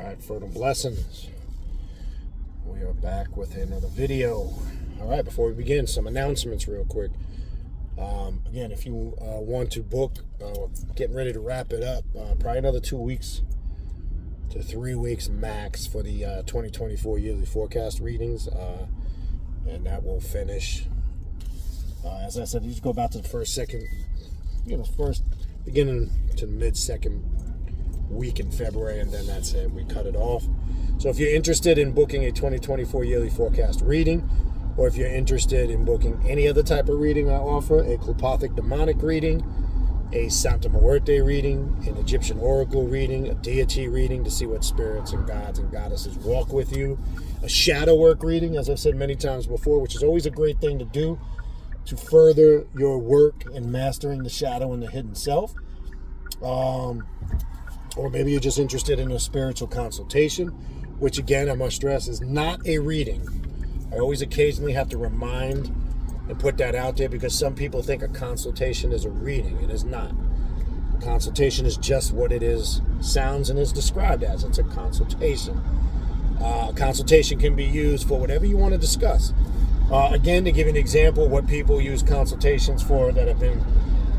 right, fertile blessings. We are back with another video. All right, before we begin, some announcements real quick. Again, if you want to book, getting ready to wrap it up, probably another 2 weeks to 3 weeks max for the 2024 yearly forecast readings, and that will finish. As I said, you just go back to the first beginning to mid-second week in February, and then that's it. We cut it off. So if you're interested in booking a 2024 yearly forecast reading, or if you're interested in booking any other type of reading I offer, a Klipothic demonic reading, a Santa Muerte reading, an Egyptian oracle reading, a deity reading to see what spirits and gods and goddesses walk with you, a shadow work reading, as I've said many times before, which is always a great thing to do to further your work in mastering the shadow and the hidden self. Or maybe you're just interested in a spiritual consultation, which again, I must stress, is not a reading. I always occasionally have to remind and put that out there because some people think a consultation is a reading. It is not. A consultation is just what it is, sounds and is described as. It's a consultation. A consultation can be used for whatever you want to discuss. Again, to give you an example, what people use consultations for that have been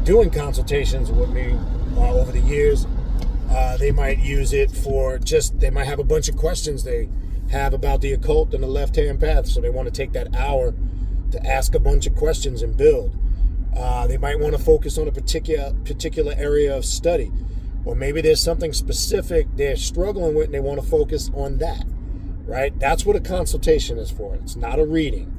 doing consultations with me over the years, they might use it for they might have a bunch of questions they have about the occult and the left-hand path, so they want to take that hour to ask a bunch of questions and build. They might want to focus on a particular area of study, or maybe there's something specific they're struggling with and they want to focus on that, right? That's what a consultation is for. It's not a reading,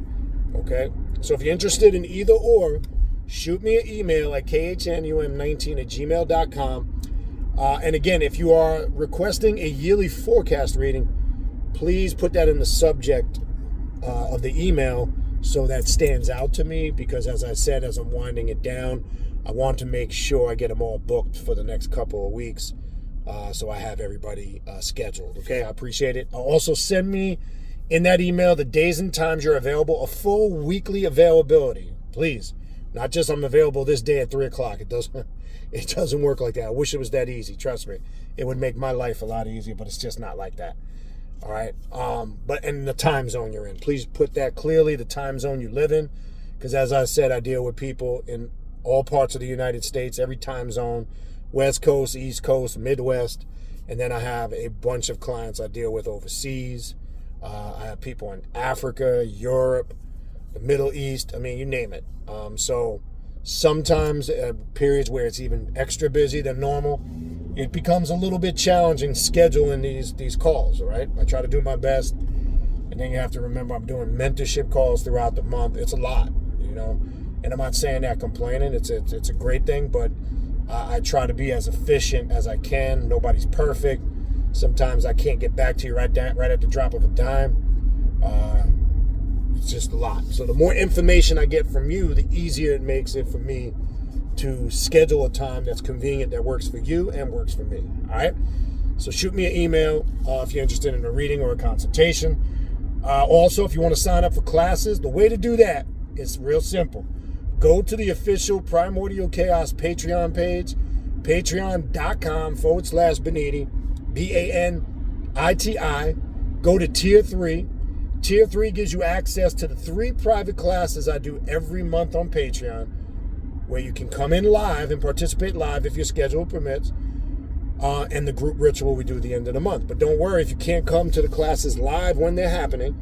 okay? So if you're interested in either or, shoot me an email at khnum19@gmail.com. And again, if you are requesting a yearly forecast reading, please put that in the subject of the email so that stands out to me, because as I said, as I'm winding it down, I want to make sure I get them all booked for the next couple of weeks, so I have everybody scheduled. Okay, I appreciate it. Also send me in that email the days and times you're available, a full weekly availability, please. Not just I'm available this day at 3 o'clock. It doesn't work like that. I wish it was that easy. Trust me. It would make my life a lot easier, but it's just not like that. All right. But in the time zone you're in, please put that clearly, the time zone you live in. Because as I said, I deal with people in all parts of the United States, every time zone, West Coast, East Coast, Midwest. And then I have a bunch of clients I deal with overseas. I have people in Africa, Europe, the Middle East. I mean, you name it. So sometimes periods where it's even extra busy than normal, it becomes a little bit challenging scheduling these calls, all right? I try to do my best, and then you have to remember I'm doing mentorship calls throughout the month. It's a lot, you know, and I'm not saying that complaining. It's a great thing, but I try to be as efficient as I can. Nobody's perfect. Sometimes I can't get back to you right at the drop of a dime. It's just a lot. So the more information I get from you, the easier it makes it for me to schedule a time that's convenient, that works for you and works for me. All right? So shoot me an email if you're interested in a reading or a consultation. Also, if you want to sign up for classes, the way to do that is real simple. Go to the official Primordial Chaos Patreon page, patreon.com/Baniti, BANITI. Go to Tier 3. Tier 3 gives you access to the 3 private classes I do every month on Patreon, where you can come in live and participate live if your schedule permits, and the group ritual we do at the end of the month. But don't worry if you can't come to the classes live when they're happening.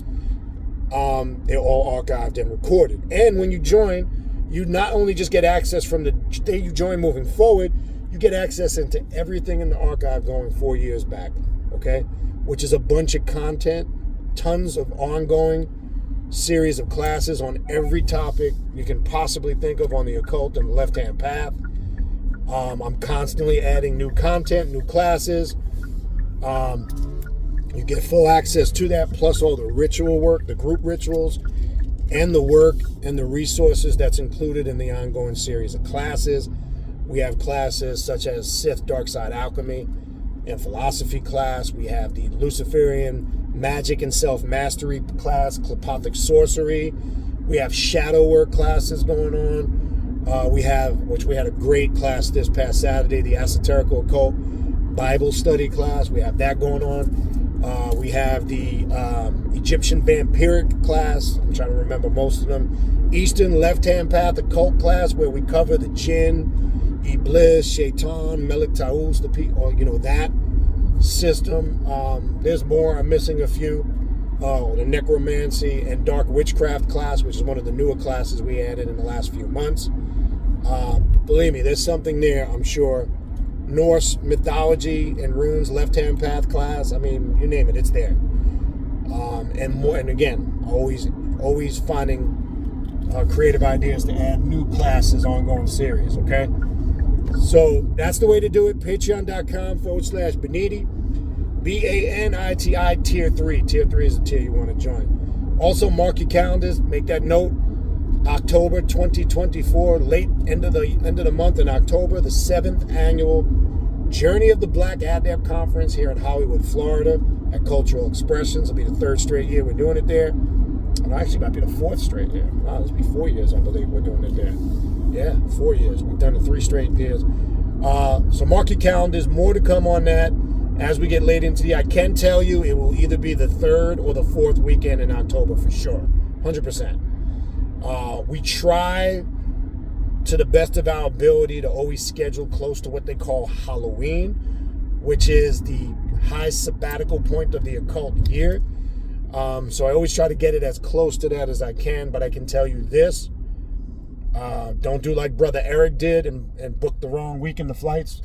They're all archived and recorded. And when you join, you not only just get access from the day you join moving forward, you get access into everything in the archive going 4 years back, okay? Which is a bunch of content, tons of ongoing series of classes on every topic you can possibly think of on the occult and left-hand path. I'm constantly adding new content, new classes. You get full access to that, plus all the ritual work, the group rituals, and the work and the resources that's included in the ongoing series of classes. We have classes such as Sith Dark Side Alchemy and Philosophy class. We have the Luciferian Magic and Self-Mastery class, Klipothic Sorcery. We have shadow work classes going on. We had a great class this past Saturday, the Esoterical Occult Bible study class. We have that going on. We have the Egyptian vampiric class. I'm trying to remember most of them. Eastern left-hand path occult class, where we cover the jinn, Iblis, Shaitan, Melek Taus, that system. There's more. I'm missing a few. The necromancy and dark witchcraft class, which is one of the newer classes we added in the last few months. Believe me, there's something there, I'm sure. Norse mythology and runes, left-hand path class. I mean, you name it, it's there. And more. And again, always finding creative ideas to add new classes, ongoing series. Okay, so that's the way to do it. Patreon.com/Baniti, BANITI tier 3. Tier 3 is the tier you want to join. Also, mark your calendars. Make that note. October 2024, late end of the month in October, the 7th annual Journey of the Black Adept Conference here in Hollywood, Florida, at Cultural Expressions. It'll be the 3rd straight year we're doing it there. And actually, it might be the 4th straight year. Wow, this will be 4 years, I believe, we're doing it there. Yeah, 4 years. We've done it 3 straight years. So mark your calendars. More to come on that as we get late into the. I can tell you, it will either be the 3rd or the 4th weekend in October for sure, 100%. We try to the best of our ability to always schedule close to what they call Halloween, which is the high sabbatical point of the occult year. So I always try to get it as close to that as I can, but I can tell you this. Don't do like Brother Eric did and book the wrong week in the flights.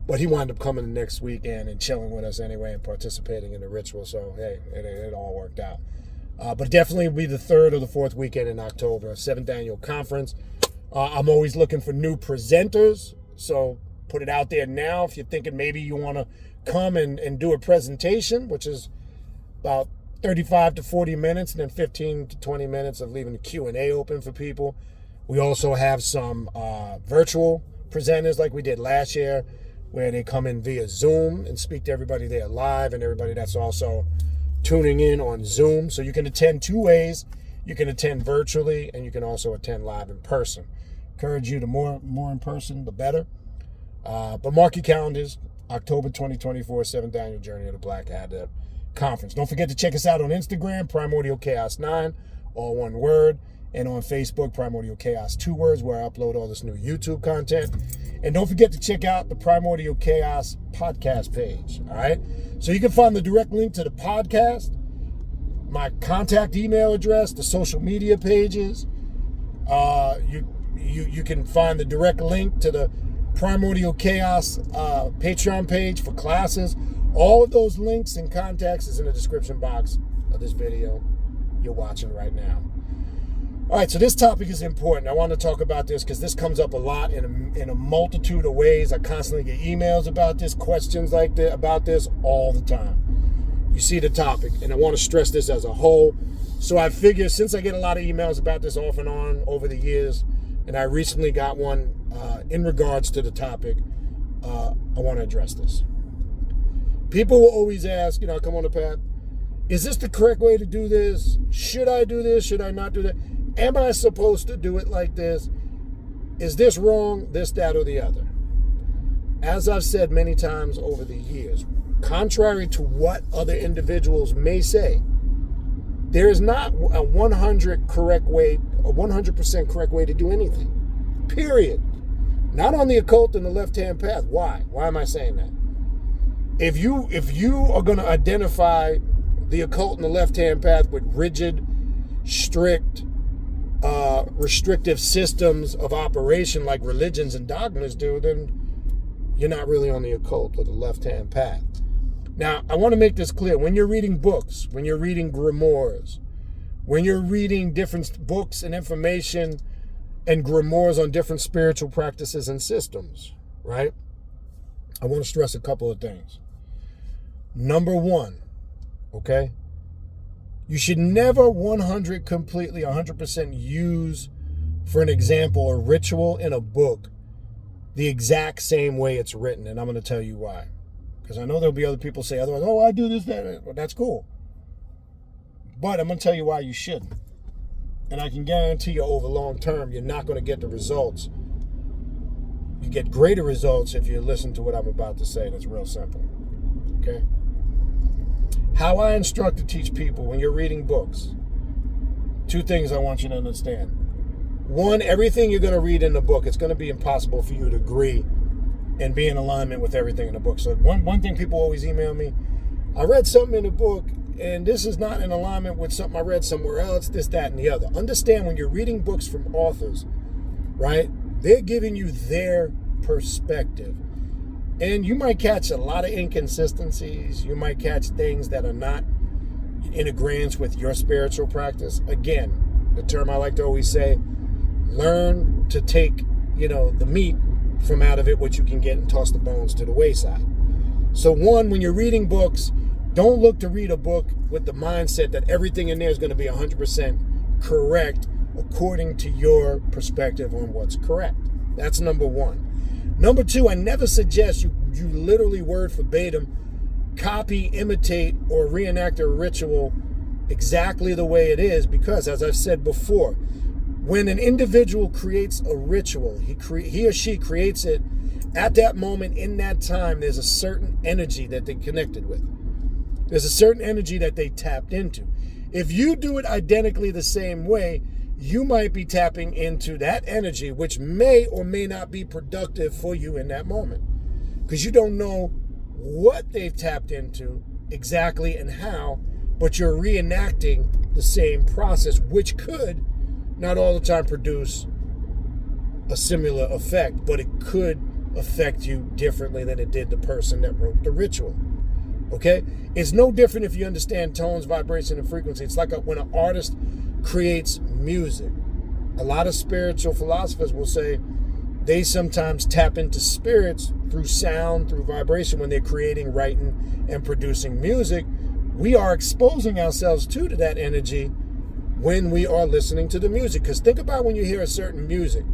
But he wound up coming the next weekend and chilling with us anyway and participating in the ritual. So, hey, it all worked out. But definitely will be the 3rd or the 4th weekend in October, 7th annual conference. I'm always looking for new presenters, so put it out there now if you're thinking maybe you want to come and do a presentation, which is about 35 to 40 minutes, and then 15 to 20 minutes of leaving the Q&A open for people. We also have some virtual presenters like we did last year, where they come in via Zoom and speak to everybody there live and everybody that's also tuning in on Zoom. So you can attend 2 ways. You can attend virtually, and you can also attend live in person. Encourage you to more in person, the better. But mark your calendars, October 2024, 7th Annual Journey of the Black Adept Conference. Don't forget to check us out on Instagram, Primordial Chaos 9, all one word, and on Facebook, Primordial Chaos 2 words, where I upload all this new YouTube content. And don't forget to check out the Primordial Chaos podcast page, all right? So you can find the direct link to the podcast, my contact email address, the social media pages. You can find the direct link to the Primordial Chaos Patreon page for classes. All of those links and contacts is in the description box of this video you're watching right now. All right, so this topic is important. I want to talk about this because this comes up a lot in a multitude of ways. I constantly get emails about this, questions like that about this all the time. You see the topic, and I want to stress this as a whole. So I figure since I get a lot of emails about this off and on over the years, and I recently got one in regards to the topic, I want to address this. People will always ask, come on the path, is this the correct way to do this? Should I do this? Should I not do that? Am I supposed to do it like this? Is this wrong, this, that, or the other? As I've said many times over the years, contrary to what other individuals may say, there is not a 100% correct way to do anything. Period. Not on the occult and the left-hand path. Why? Why am I saying that? If you are going to identify the occult and the left-hand path with rigid, strict, restrictive systems of operation like religions and dogmas do, then you're not really on the occult or the left-hand path. Now, I want to make this clear. When you're reading books, when you're reading grimoires, when you're reading different books and information and grimoires on different spiritual practices and systems, right? I want to stress a couple of things. Number one, okay? You should never 100% use, for an example, a ritual in a book the exact same way it's written. And I'm going to tell you why. Because I know there'll be other people say otherwise. Oh, I do this, that. Well, that's cool. But I'm going to tell you why you shouldn't. And I can guarantee you over long term, you're not going to get the results You get greater results if you listen to what I'm about to say, and it's real simple. Okay? How I instruct to teach people when you're reading books. 2 things I want you to understand. 1, everything you're going to read in the book, it's going to be impossible for you to agree and be in alignment with everything in the book. So one thing people always email me, I read something in the book, and this is not in alignment with something I read somewhere else, this, that, and the other. Understand when you're reading books from authors, right, they're giving you their perspective. And you might catch a lot of inconsistencies. You might catch things that are not in agreement with your spiritual practice. Again, the term I like to always say, learn to take, the meat from out of it, what you can get, and toss the bones to the wayside. So 1, when you're reading books, don't look to read a book with the mindset that everything in there is going to be 100% correct according to your perspective on what's correct. That's number 1. Number 2, I never suggest you literally word verbatim copy, imitate, or reenact a ritual exactly the way it is, because, as I've said before, when an individual creates a ritual, he or she creates it at that moment, in that time, there's a certain energy that they connected with. There's a certain energy that they tapped into. If you do it identically the same way, you might be tapping into that energy, which may or may not be productive for you in that moment, because you don't know what they've tapped into exactly and how, but you're reenacting the same process, which could not all the time produce a similar effect, but it could affect you differently than it did the person that wrote the ritual. Okay? It's no different if you understand tones, vibration, and frequency. It's like when an artist creates music. A lot of spiritual philosophers will say they sometimes tap into spirits through sound, through vibration, when they're creating, writing, and producing music. We are exposing ourselves to that energy when we are listening to the music. Because think about when you hear a certain music,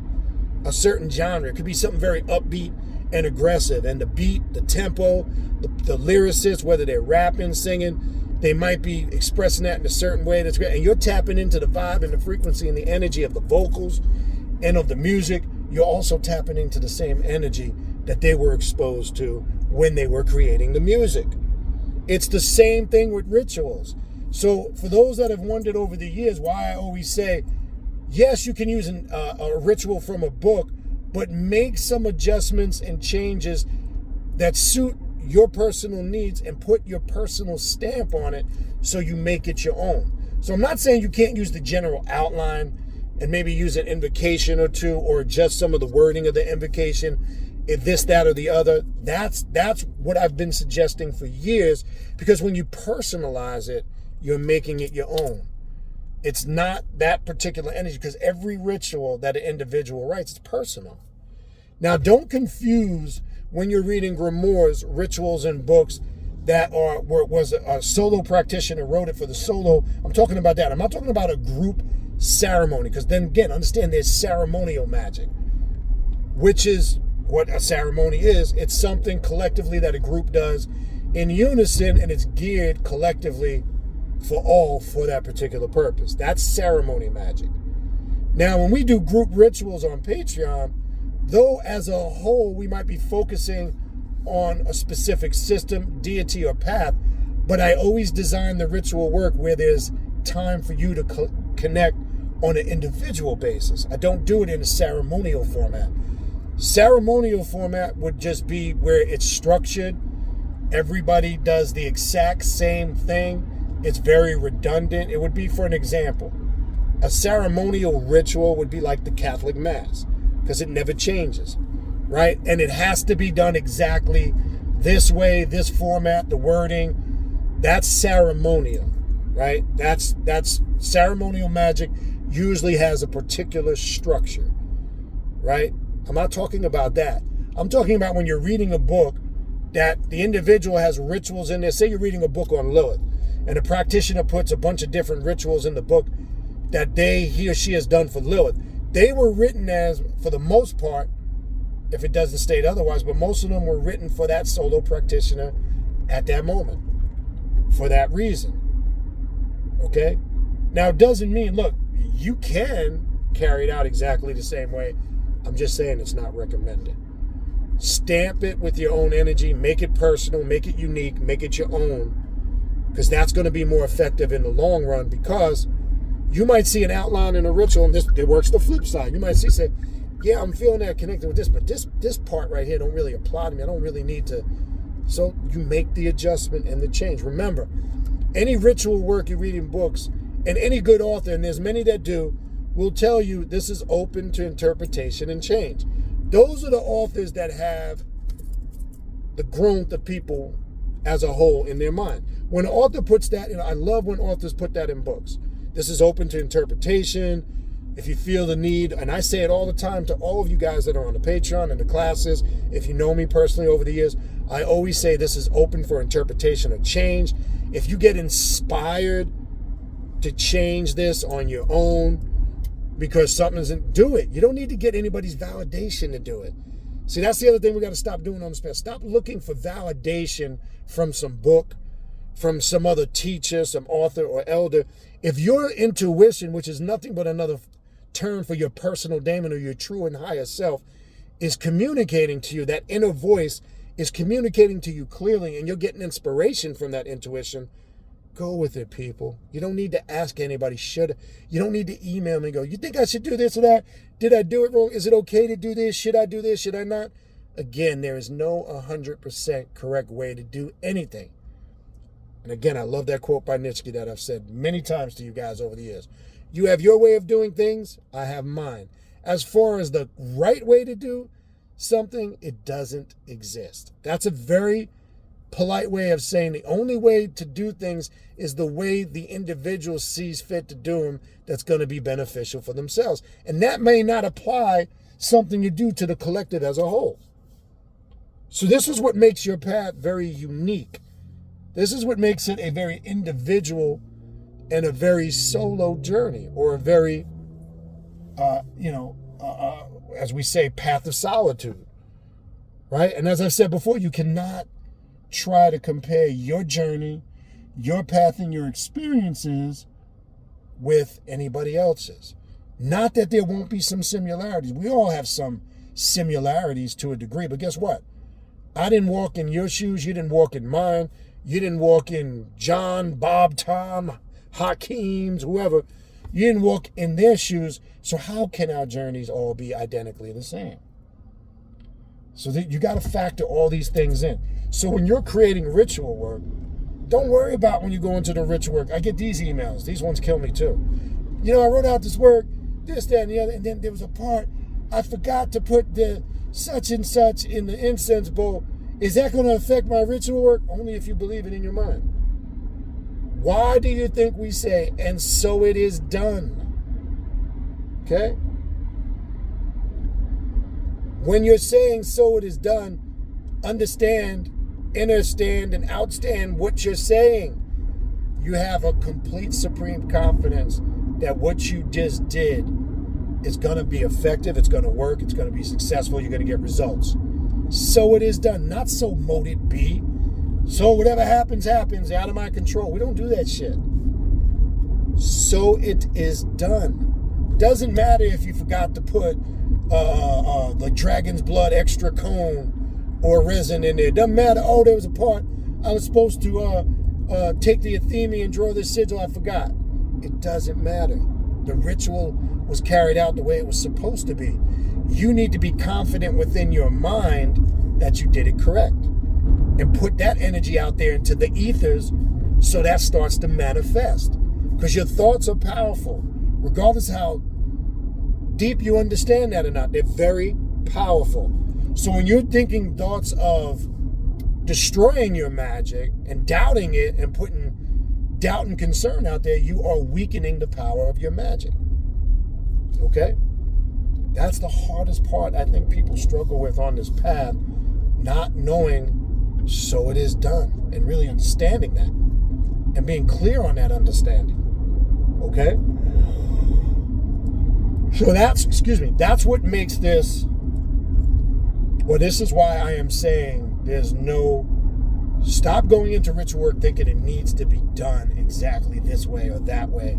a certain genre. It could be something very upbeat and aggressive, and the beat, the tempo, the lyricists, whether they're rapping, singing, they might be expressing that in a certain way that's great, and you're tapping into the vibe and the frequency and the energy of the vocals and of the music. You're also tapping into the same energy that they were exposed to when they were creating the music. It's the same thing with rituals. So for those that have wondered over the years why I always say, yes, you can use a ritual from a book, but make some adjustments and changes that suit your personal needs and put your personal stamp on it so you make it your own. So I'm not saying you can't use the general outline and maybe use an invocation or 2 or adjust some of the wording of the invocation, if this, that, or the other. That's what I've been suggesting for years, because when you personalize it, you're making it your own. It's not that particular energy, because every ritual that an individual writes is personal. Now, don't confuse when you're reading grimoires, rituals, and books that was a solo practitioner wrote it for the solo. I'm talking about that. I'm not talking about a group ceremony, because then again, understand there's ceremonial magic, which is what a ceremony is. It's something collectively that a group does in unison, and it's geared collectively for all for that particular purpose. That's ceremony magic. Now, when we do group rituals on Patreon, though as a whole we might be focusing on a specific system, deity, or path, but I always design the ritual work where there's time for you to connect on an individual basis. I don't do it in a ceremonial format. Ceremonial format would just be where it's structured. Everybody does the exact same thing. It's very redundant. It would be, for an example, a ceremonial ritual would be like the Catholic Mass, because it never changes, right? And it has to be done exactly this way, this format, the wording. That's ceremonial, right? That's ceremonial magic usually has a particular structure, right? I'm not talking about that. I'm talking about when you're reading a book that the individual has rituals in there. Say you're reading a book on Lilith, and a practitioner puts a bunch of different rituals in the book that he or she has done for Lilith. They were written as, for the most part, if it doesn't state otherwise, but most of them were written for that solo practitioner at that moment, for that reason. Okay? Now, it doesn't mean, look, you can carry it out exactly the same way. I'm just saying it's not recommended. Stamp it with your own energy. Make it personal. Make it unique. Make it your own. Because that's going to be more effective in the long run, because you might see an outline in a ritual, and it works the flip side. You might say, yeah, I'm feeling that connected with this, but this part right here don't really apply to me. I don't really need to. So you make the adjustment and the change. Remember, any ritual work you read in books, and any good author, and there's many that do, will tell you this is open to interpretation and change. Those are the authors that have the growth of people as a whole in their mind. When an author puts that, I love when authors put that in books. This is open to interpretation. If you feel the need, and I say it all the time to all of you guys that are on the Patreon and the classes, if you know me personally over the years, I always say this is open for interpretation or change. If you get inspired to change this on your own because something isn't, do it. You don't need to get anybody's validation to do it. See, that's the other thing we got to stop doing on this path. Stop looking for validation from some book, from some other teacher, some author or elder. If your intuition, which is nothing but another term for your personal daemon or your true and higher self, is communicating to you, that inner voice is communicating to you clearly, and you're getting inspiration from that intuition, go with it, people. You don't need to ask anybody, you don't need to email me and go, you think I should do this or that? Did I do it wrong? Is it okay to do this? Should I do this? Should I not? Again, there is no 100% correct way to do anything. And again, I love that quote by Nietzsche that I've said many times to you guys over the years. You have your way of doing things, I have mine. As far as the right way to do something, it doesn't exist. That's a very polite way of saying the only way to do things is the way the individual sees fit to do them, that's going to be beneficial for themselves. And that may not apply something you do to the collective as a whole. So this is what makes your path very unique. This is what makes it a very individual and a very solo journey, or a very, as we say, path of solitude, right? And as I've said before, you cannot try to compare your journey, your path, and your experiences with anybody else's. Not that there won't be some similarities. We all have some similarities to a degree, but guess what? I didn't walk in your shoes. You didn't walk in mine. You didn't walk in John, Bob, Tom, Hakeem's, whoever. You didn't walk in their shoes. So how can our journeys all be identically the same? So that you got to factor all these things in. So when you're creating ritual work, don't worry about when you go into the ritual work. I get these emails. These ones kill me too. I wrote out this work, this, that, and the other, and then there was a part, I forgot to put the such and such in the incense bowl. Is that going to affect my ritual work? Only if you believe it in your mind. Why do you think we say, and so it is done? Okay? When you're saying so it is done, understand, understand, and outstand what you're saying. You have a complete supreme confidence that what you just did is going to be effective, it's going to work, it's going to be successful, you're going to get results. So it is done. Not so mote it be. So whatever happens, happens, out of my control. We don't do that shit. So it is done. Doesn't matter if you forgot to put the dragon's blood extra cone or resin in there. Doesn't matter. Oh, there was a part I was supposed to take the atheme and draw this sigil. I forgot. It doesn't matter. The ritual was carried out the way it was supposed to be. You need to be confident within your mind that you did it correct. And put that energy out there into the ethers so that starts to manifest. Because your thoughts are powerful. Regardless of how deep you understand that or not, they're very powerful. So when you're thinking thoughts of destroying your magic and doubting it and putting doubt and concern out there, you are weakening the power of your magic. Okay? That's the hardest part I think people struggle with on this path, not knowing so it is done, and really understanding that and being clear on that understanding. Okay? So that's what makes this, well, this is why I am saying stop going into ritual work thinking it needs to be done exactly this way or that way,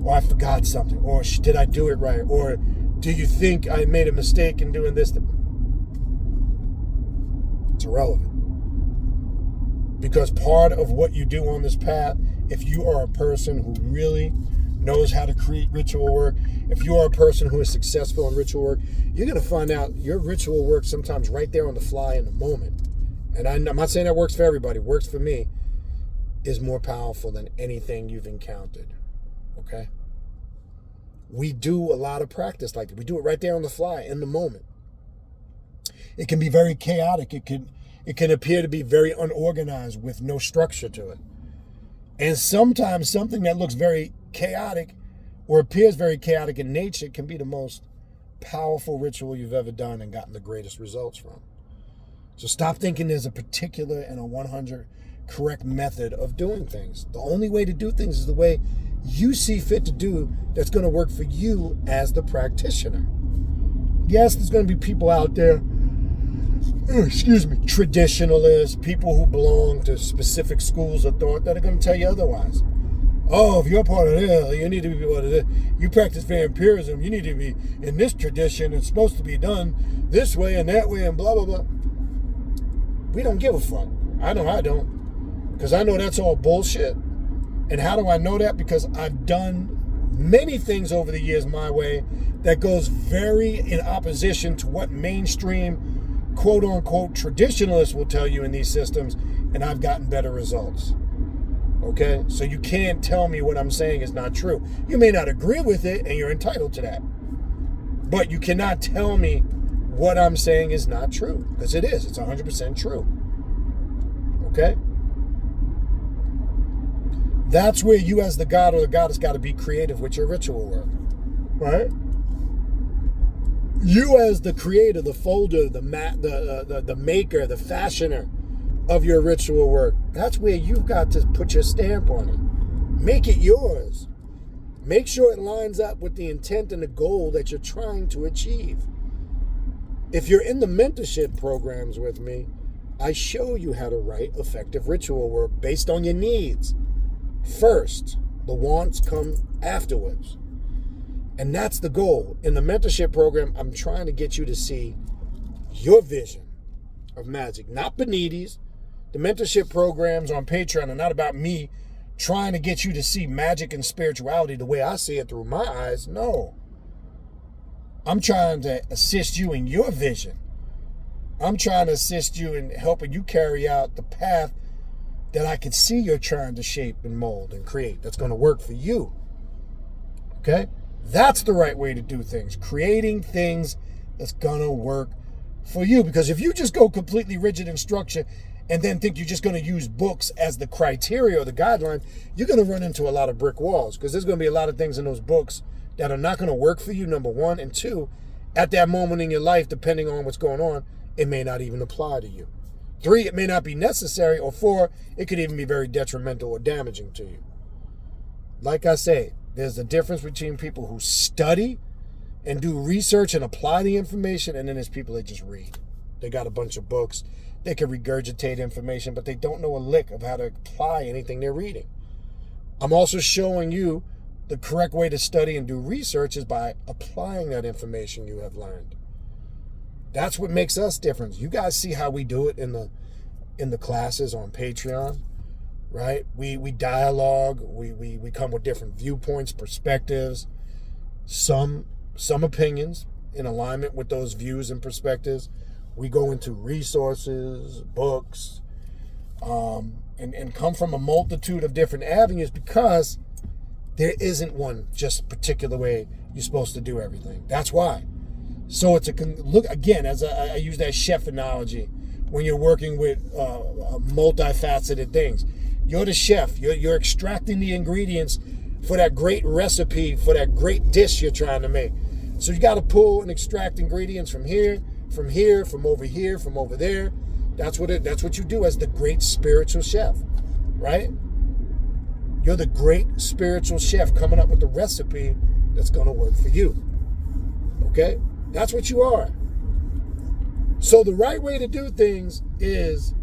or I forgot something, or did I do it right, or do you think I made a mistake in doing this? It's irrelevant. Because part of what you do on this path, if you are a person who really knows how to create ritual work, if you are a person who is successful in ritual work, you're going to find out your ritual work sometimes right there on the fly in the moment. And I'm not saying that works for everybody, works for me, is more powerful than anything you've encountered. Okay? We do a lot of practice like that. We do it right there on the fly in the moment. It can be very chaotic. It can appear to be very unorganized with no structure to it. And sometimes something that looks very chaotic or appears very chaotic in nature can be the most powerful ritual you've ever done and gotten the greatest results from. So stop thinking there's a particular and a 100 correct method of doing things. The only way to do things is the way you see fit to do that's going to work for you as the practitioner. Yes, there's going to be people out there, traditionalists, people who belong to specific schools of thought that are going to tell you otherwise. Oh, if you're part of this, you need to be part of this. You practice vampirism, you need to be in this tradition. It's supposed to be done this way and that way and blah, blah, blah. We don't give a fuck. I know I don't. Because I know that's all bullshit. And how do I know that? Because I've done many things over the years my way that goes very in opposition to what mainstream, quote unquote, traditionalists will tell you in these systems, and I've gotten better results. Okay? So you can't tell me what I'm saying is not true. You may not agree with it, and you're entitled to that. But you cannot tell me what I'm saying is not true. Because it is. It's 100% true. Okay? That's where you as the god or the goddess got to be creative with your ritual work. Right? You as the creator, the folder, the maker, the fashioner of your ritual work, that's where you've got to put your stamp on it. Make it yours. Make sure it lines up with the intent and the goal that you're trying to achieve. If you're in the mentorship programs with me, I show you how to write effective ritual work based on your needs. First, the wants come afterwards. And that's the goal. In the mentorship program, I'm trying to get you to see your vision of magic, not Baniti's. The mentorship programs on Patreon are not about me trying to get you to see magic and spirituality the way I see it through my eyes. No. I'm trying to assist you in your vision. I'm trying to assist you in helping you carry out the path that I can see you're trying to shape and mold and create. That's going to work for you. Okay? That's the right way to do things. Creating things that's going to work for you. Because if you just go completely rigid in structure and then think you're just going to use books as the criteria or the guideline, you're going to run into a lot of brick walls. Because there's going to be a lot of things in those books that are not going to work for you, number one. And two, at that moment in your life, depending on what's going on, it may not even apply to you. 3, it may not be necessary. Or 4, it could even be very detrimental or damaging to you. Like I say, there's a difference between people who study and do research and apply the information, and then there's people that just read. They got a bunch of books. They can regurgitate information, but they don't know a lick of how to apply anything they're reading. I'm also showing you the correct way to study and do research is by applying that information you have learned. That's what makes us different. You guys see how we do it in the classes on Patreon, right? We dialogue. We come with different viewpoints, perspectives, some opinions in alignment with those views and perspectives. We go into resources, books, and come from a multitude of different avenues because there isn't one just particular way you're supposed to do everything. That's why. So it's look again, as I use that chef analogy, when you're working with multifaceted things. You're the chef. You're extracting the ingredients for that great recipe, for that great dish you're trying to make. So you got to pull and extract ingredients from here, from over here, from over there. That's what you do as the great spiritual chef, right? You're the great spiritual chef coming up with the recipe that's going to work for you. Okay? That's what you are. So the right way to do things is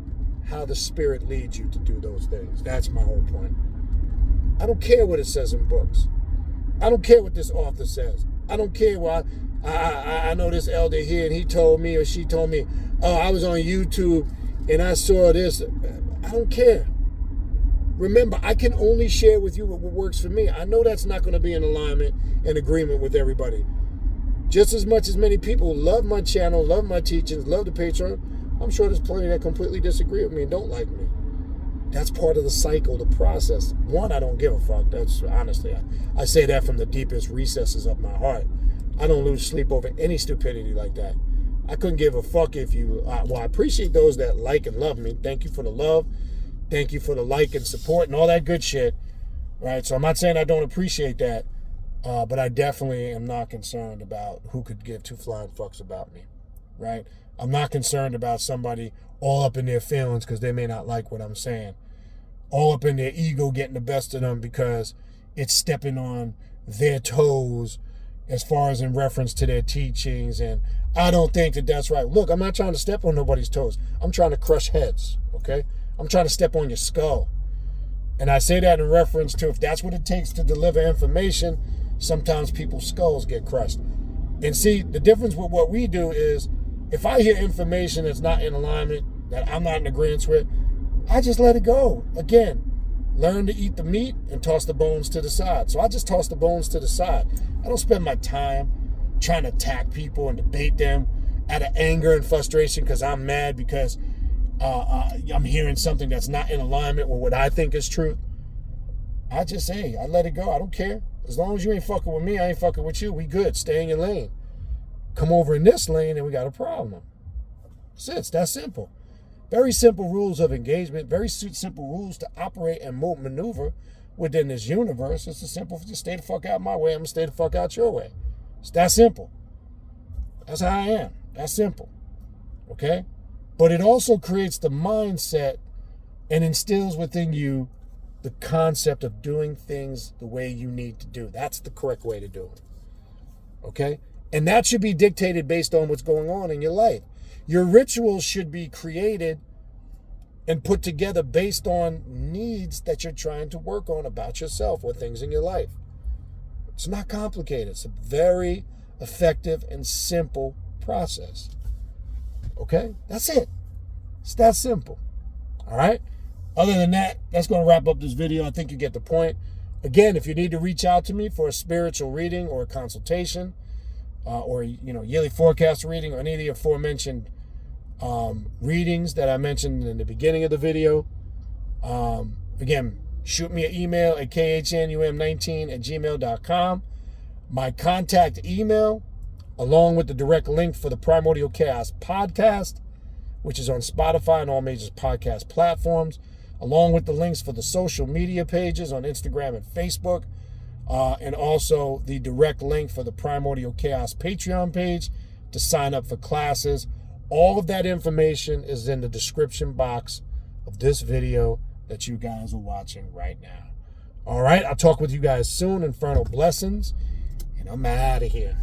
how the Spirit leads you to do those things. That's my whole point. I don't care what it says in books. I don't care what this author says. I don't care why. I know this elder here and he told me or she told me, oh, I was on YouTube and I saw this, I don't care. Remember, I can only share with you what works for me. I know that's not going to be in alignment and agreement with everybody. Just as much as many people love my channel, love my teachings, love the Patreon, I'm sure there's plenty that completely disagree with me and don't like me. That's part of the cycle, the process. One, I don't give a fuck. That's honestly, I say that from the deepest recesses of my heart. I don't lose sleep over any stupidity like that. I couldn't give a fuck if you, well, I appreciate those that like and love me. Thank you for the love. Thank you for the like and support and all that good shit. Right? So I'm not saying I don't appreciate that, but I definitely am not concerned about who could give two flying fucks about me. Right? I'm not concerned about somebody all up in their feelings because they may not like what I'm saying. All up in their ego getting the best of them because it's stepping on their toes as far as in reference to their teachings. And I don't think that that's right. Look, I'm not trying to step on nobody's toes. I'm trying to crush heads, okay? I'm trying to step on your skull. And I say that in reference to if that's what it takes to deliver information, sometimes people's skulls get crushed. And see, the difference with what we do is if I hear information that's not in alignment, that I'm not in agreement with, I just let it go. Again, learn to eat the meat and toss the bones to the side. So I just toss the bones to the side. I don't spend my time trying to attack people and debate them out of anger and frustration because I'm mad because I'm hearing something that's not in alignment with what I think is truth. I just say, I let it go. I don't care. As long as you ain't fucking with me, I ain't fucking with you. We good. Stay in your lane. Come over in this lane and we got a problem. It's that simple. Very simple rules of engagement. Very simple rules to operate and maneuver within this universe. It's a simple, just stay the fuck out my way. I'm going to stay the fuck out your way. It's that simple. That's how I am. That's simple. Okay? But it also creates the mindset and instills within you the concept of doing things the way you need to do. That's the correct way to do it. Okay? And that should be dictated based on what's going on in your life. Your rituals should be created and put together based on needs that you're trying to work on about yourself or things in your life. It's not complicated. It's a very effective and simple process. Okay? That's it. It's that simple. All right? Other than that, that's going to wrap up this video. I think you get the point. Again, if you need to reach out to me for a spiritual reading or a consultation, or yearly forecast reading, or any of the aforementioned readings that I mentioned in the beginning of the video, again, shoot me an email at khnum19@gmail.com. My contact email, along with the direct link for the Primordial Chaos podcast, which is on Spotify and all major podcast platforms, along with the links for the social media pages on Instagram and Facebook, and also the direct link for the Primordial Chaos Patreon page to sign up for classes. All of that information is in the description box of this video that you guys are watching right now. All right, I'll talk with you guys soon. Infernal blessings, and I'm out of here.